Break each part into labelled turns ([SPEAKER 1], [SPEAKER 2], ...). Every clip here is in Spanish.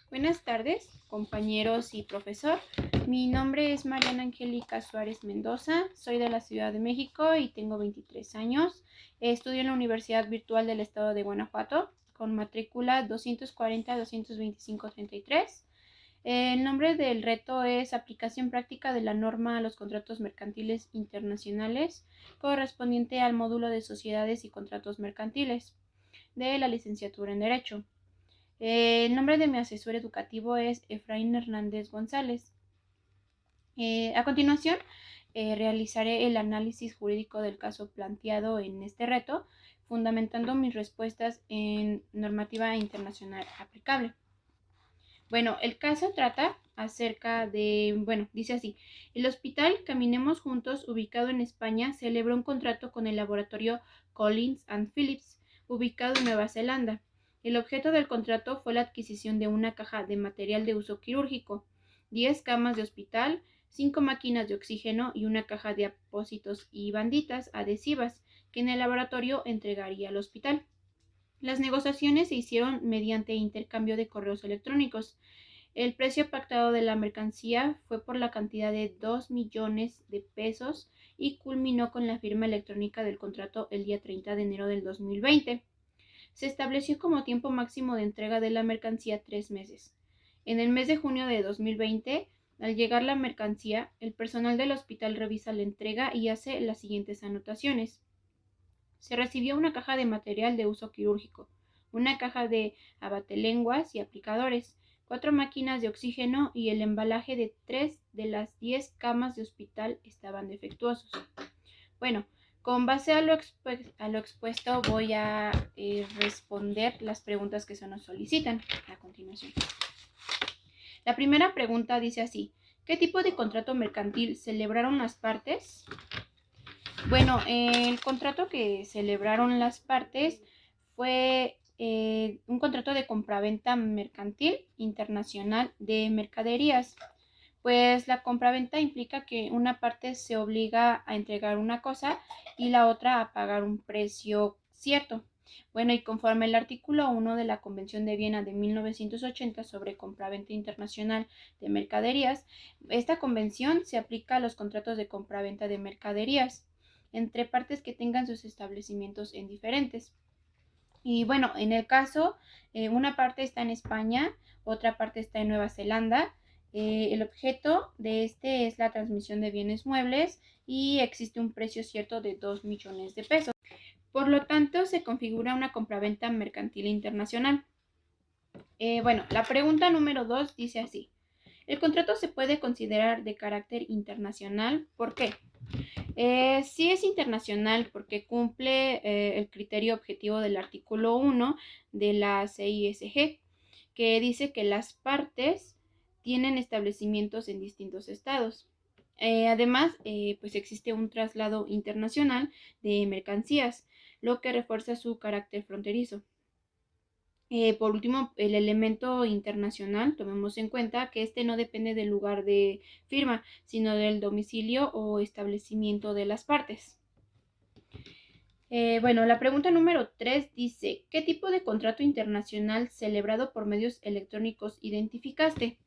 [SPEAKER 1] Buenas tardes, compañeros y profesor. Mi nombre es Mariana Angélica Suárez Mendoza, soy de la Ciudad de México y tengo 23 años. Estudio en la Universidad Virtual del Estado de Guanajuato con matrícula 240-225-33. El nombre del reto es Aplicación práctica de la norma a los contratos mercantiles internacionales correspondiente al módulo de Sociedades y Contratos Mercantiles de la licenciatura en Derecho. El nombre de mi asesor educativo es Efraín Hernández González. A continuación, realizaré el análisis jurídico del caso planteado en este reto, fundamentando mis respuestas en normativa internacional aplicable. Bueno, el caso trata acerca de, dice así: el hospital Caminemos Juntos, ubicado en España, celebró un contrato con el laboratorio Collins and Phillips, ubicado en Nueva Zelanda. El objeto del contrato fue la adquisición de una caja de material de uso quirúrgico, 10 camas de hospital, 5 máquinas de oxígeno y una caja de apósitos y banditas adhesivas que en el laboratorio entregaría al hospital. Las negociaciones se hicieron mediante intercambio de correos electrónicos. El precio pactado de la mercancía fue por la cantidad de 2 millones de pesos y culminó con la firma electrónica del contrato el día 30 de enero del 2020. Se estableció como tiempo máximo de entrega de la mercancía 3 meses. En el mes de junio de 2020, al llegar la mercancía, el personal del hospital revisa la entrega y hace las siguientes anotaciones. Se recibió una caja de material de uso quirúrgico, una caja de abatelenguas y aplicadores, 4 máquinas de oxígeno y el embalaje de 3 de las 10 camas de hospital estaban defectuosos. Bueno, con base a lo expuesto voy a responder las preguntas que se nos solicitan a continuación. La primera pregunta dice así: ¿qué tipo de contrato mercantil celebraron las partes? Bueno, el contrato que celebraron las partes fue un contrato de compraventa mercantil internacional de mercaderías. Pues la compraventa implica que una parte se obliga a entregar una cosa y la otra a pagar un precio cierto. Bueno, y conforme el artículo 1 de la Convención de Viena de 1980 sobre compraventa internacional de mercaderías, esta convención se aplica a los contratos de compraventa de mercaderías entre partes que tengan sus establecimientos en diferentes. Y bueno, en el caso, una parte está en España, otra parte está en Nueva Zelanda. El objeto de este es la transmisión de bienes muebles y existe un precio cierto de 2 millones de pesos. Por lo tanto, se configura una compraventa mercantil internacional. La pregunta número 2 dice así: ¿el contrato se puede considerar de carácter internacional? ¿Por qué? Sí es internacional porque cumple el criterio objetivo del artículo 1 de la CISG, que dice que las partes tienen establecimientos en distintos estados. Además, pues existe un traslado internacional de mercancías, lo que refuerza su carácter fronterizo. Por último, el elemento internacional, tomemos en cuenta que este no depende del lugar de firma, sino del domicilio o establecimiento de las partes. La pregunta número 3 dice: ¿qué tipo de contrato internacional celebrado por medios electrónicos identificaste?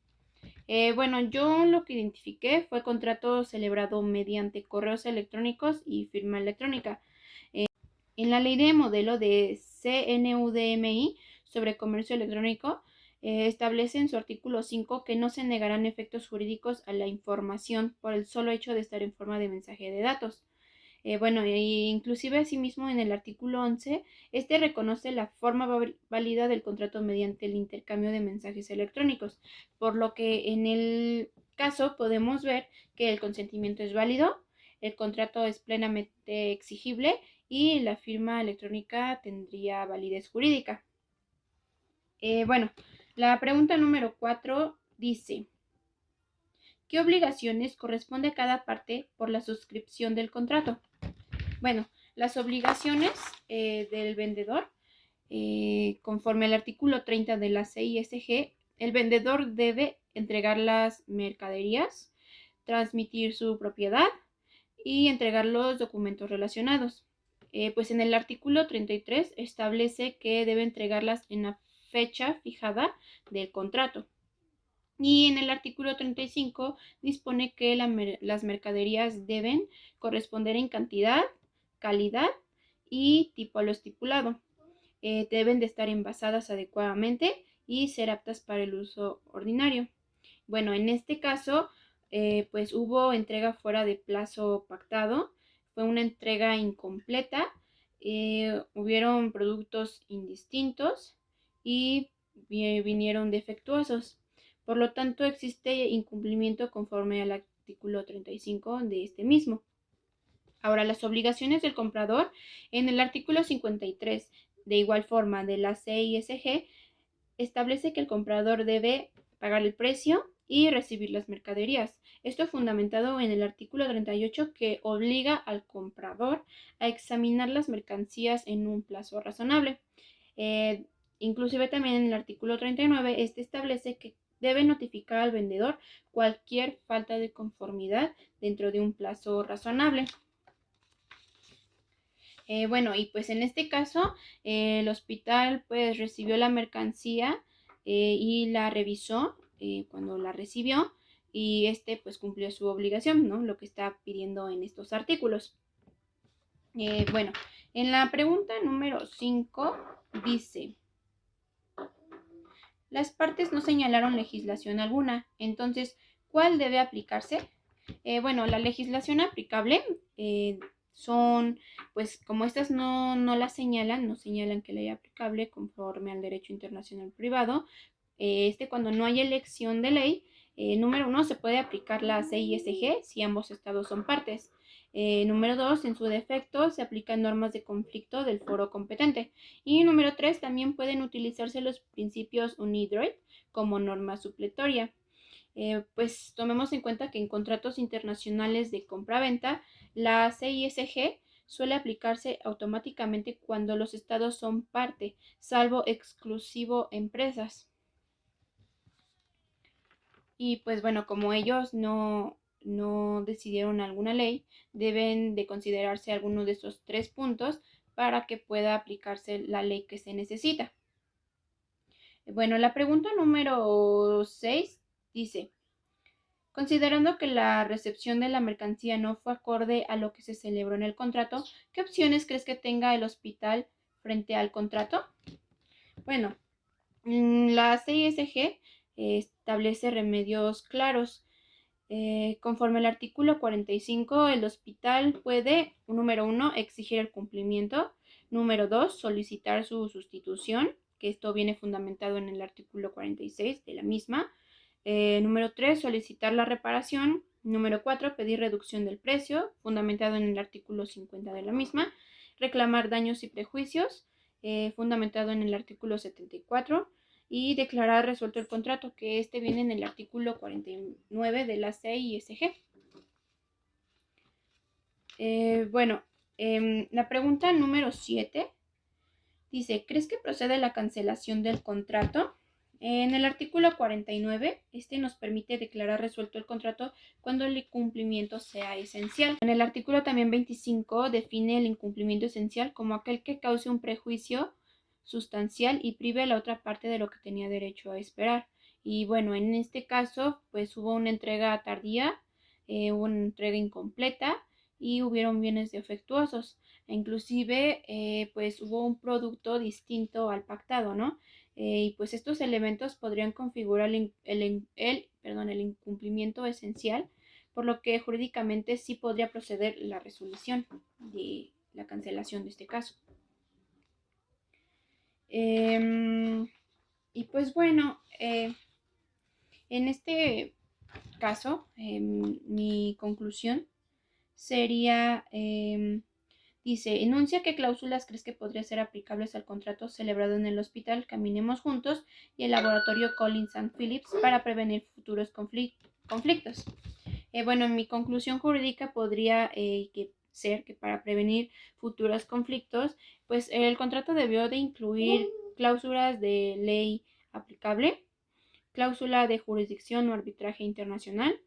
[SPEAKER 1] Yo lo que identifiqué fue contrato celebrado mediante correos electrónicos y firma electrónica. En la ley de modelo de CNUDMI sobre comercio electrónico, establece en su artículo 5 que no se negarán efectos jurídicos a la información por el solo hecho de estar en forma de mensaje de datos. Inclusive asimismo en el artículo 11, este reconoce la forma válida del contrato mediante el intercambio de mensajes electrónicos, por lo que en el caso podemos ver que el consentimiento es válido, el contrato es plenamente exigible y la firma electrónica tendría validez jurídica. La pregunta número 4 dice: ¿qué obligaciones corresponde a cada parte por la suscripción del contrato? Las obligaciones del vendedor, conforme al artículo 30 de la CISG, el vendedor debe entregar las mercaderías, transmitir su propiedad y entregar los documentos relacionados. Pues en el artículo 33 establece que debe entregarlas en la fecha fijada del contrato. Y en el artículo 35 dispone que las mercaderías deben corresponder en cantidad, calidad y tipo a lo estipulado. Deben de estar envasadas adecuadamente y ser aptas para el uso ordinario. Bueno, en este caso, pues hubo entrega fuera de plazo pactado, fue una entrega incompleta, hubieron productos indistintos y vinieron defectuosos. Por lo tanto, existe incumplimiento conforme al artículo 35 de este mismo. Ahora, las obligaciones del comprador en el artículo 53, de igual forma, de la CISG, establece que el comprador debe pagar el precio y recibir las mercaderías. Esto fundamentado en el artículo 38 que obliga al comprador a examinar las mercancías en un plazo razonable. Eh, Inclusive también en el artículo 39 este establece que debe notificar al vendedor cualquier falta de conformidad dentro de un plazo razonable. Bueno, y pues en este caso el hospital pues recibió la mercancía y la revisó cuando la recibió y pues cumplió su obligación, ¿no? Lo que está pidiendo en estos artículos. Bueno, en la pregunta número 5 dice, las partes no señalaron legislación alguna, entonces, ¿cuál debe aplicarse? Bueno, la legislación aplicable son, pues como estas no las señalan, no señalan que ley aplicable conforme al derecho internacional privado, cuando no hay elección de ley, número 1, se puede aplicar la CISG si ambos estados son partes. Número 2, en su defecto, se aplican normas de conflicto del foro competente. Y número 3, también pueden utilizarse los principios UNIDROIT como norma supletoria. Pues tomemos en cuenta que en contratos internacionales de compra-venta, la CISG suele aplicarse automáticamente cuando los estados son parte, salvo exclusivo empresas. Y pues bueno, como ellos no decidieron alguna ley, deben de considerarse alguno de esos 3 puntos para que pueda aplicarse la ley que se necesita. Bueno, la pregunta número 6 dice, considerando que la recepción de la mercancía no fue acorde a lo que se celebró en el contrato, ¿qué opciones crees que tenga el hospital frente al contrato? Bueno, la CISG establece remedios claros. Conforme al artículo 45, el hospital puede, número 1, exigir el cumplimiento, número 2, solicitar su sustitución, que esto viene fundamentado en el artículo 46 de la misma, número 3, solicitar la reparación, número 4, pedir reducción del precio, fundamentado en el artículo 50 de la misma, reclamar daños y prejuicios, fundamentado en el artículo 74, y declarar resuelto el contrato, que viene en el artículo 49 de la CISG. Bueno, la pregunta número 7 dice, ¿crees que procede la cancelación del contrato? En el artículo 49, nos permite declarar resuelto el contrato cuando el incumplimiento sea esencial. En el artículo también 25 define el incumplimiento esencial como aquel que cause un prejuicio sustancial y prive a la otra parte de lo que tenía derecho a esperar. Y bueno, en este caso, pues hubo una entrega tardía, hubo una entrega incompleta y hubieron bienes defectuosos. Inclusive, pues hubo un producto distinto al pactado, ¿no? Y pues estos elementos podrían configurar el incumplimiento esencial, por lo que jurídicamente sí podría proceder la resolución de la cancelación de este caso. Y pues bueno, en este caso, mi conclusión sería, dice, enuncia qué cláusulas crees que podrían ser aplicables al contrato celebrado en el hospital Caminemos Juntos y el laboratorio Collins & Phillips para prevenir futuros conflictos. Bueno, mi conclusión jurídica podría ser que para prevenir futuros conflictos, pues el contrato debió de incluir cláusulas de ley aplicable, cláusula de jurisdicción o arbitraje internacional,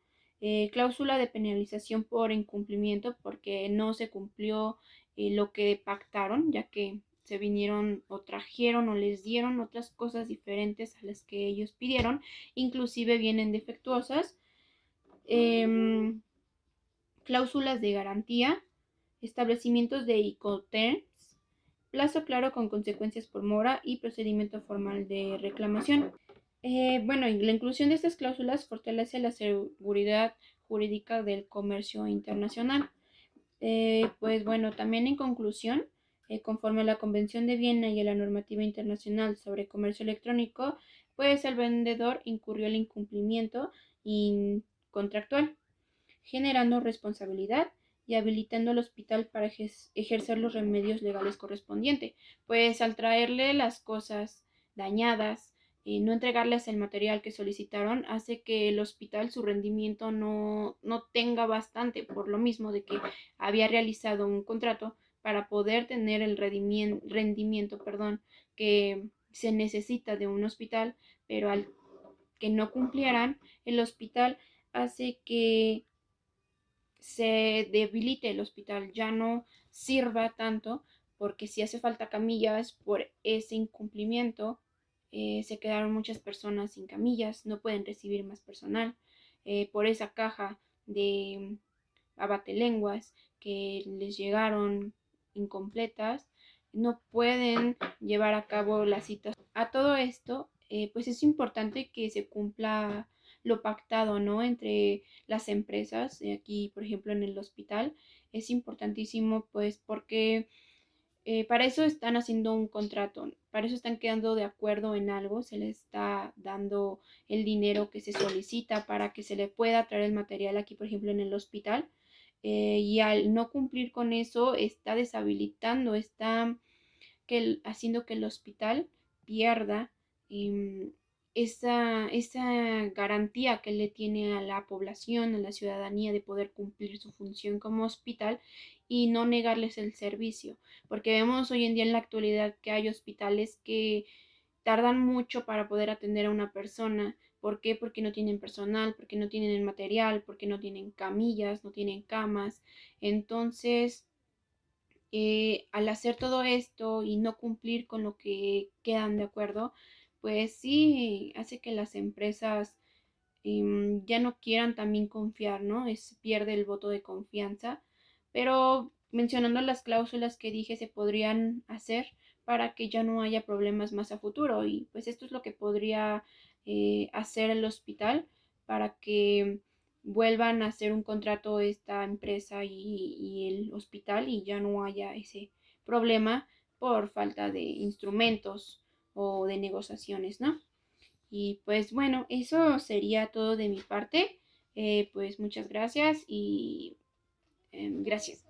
[SPEAKER 1] cláusula de penalización por incumplimiento porque no se cumplió lo que pactaron, ya que se vinieron o trajeron o les dieron otras cosas diferentes a las que ellos pidieron, inclusive vienen defectuosas. Cláusulas de garantía, establecimientos de Incoterms, plazo claro con consecuencias por mora y procedimiento formal de reclamación. Bueno, y la inclusión de estas cláusulas fortalece la seguridad jurídica del comercio internacional. Pues bueno, también en conclusión, conforme a la Convención de Viena y a la normativa internacional sobre comercio electrónico, pues el vendedor incurrió el incumplimiento contractual, generando responsabilidad y habilitando al hospital para ejercer los remedios legales correspondientes, pues al traerle las cosas dañadas, no entregarles el material que solicitaron, hace que el hospital su rendimiento no tenga bastante, por lo mismo de que había realizado un contrato para poder tener el rendimiento, que se necesita de un hospital, pero al que no cumplieran, el hospital hace que se debilite el hospital, ya no sirva tanto, porque si hace falta camillas por ese incumplimiento, se quedaron muchas personas sin camillas, no pueden recibir más personal, por esa caja de abatelenguas que les llegaron incompletas, no pueden llevar a cabo las citas. A todo esto, pues es importante que se cumpla lo pactado, ¿no? Entre las empresas, aquí, por ejemplo, en el hospital, es importantísimo, pues, porque para eso están haciendo un contrato, para eso están quedando de acuerdo en algo, se les está dando el dinero que se solicita para que se le pueda traer el material aquí, por ejemplo, en el hospital. Y al no cumplir con eso, está deshabilitando, está haciendo que el hospital pierda eh, esa garantía que le tiene a la población, a la ciudadanía de poder cumplir su función como hospital y no negarles el servicio. Porque vemos hoy en día en la actualidad que hay hospitales que tardan mucho para poder atender a una persona. ¿Por qué? Porque no tienen personal, porque no tienen el material, porque no tienen camillas, no tienen camas. Entonces, al hacer todo esto y no cumplir con lo que quedan de acuerdo, pues sí hace que las empresas ya no quieran también confiar, ¿no? Pierde el voto de confianza. Pero mencionando las cláusulas que dije se podrían hacer para que ya no haya problemas más a futuro. Y pues esto es lo que podría hacer el hospital para que vuelvan a hacer un contrato esta empresa y el hospital y ya no haya ese problema por falta de instrumentos o de negociaciones, ¿no? Y pues bueno, eso sería todo de mi parte. Pues muchas gracias y gracias.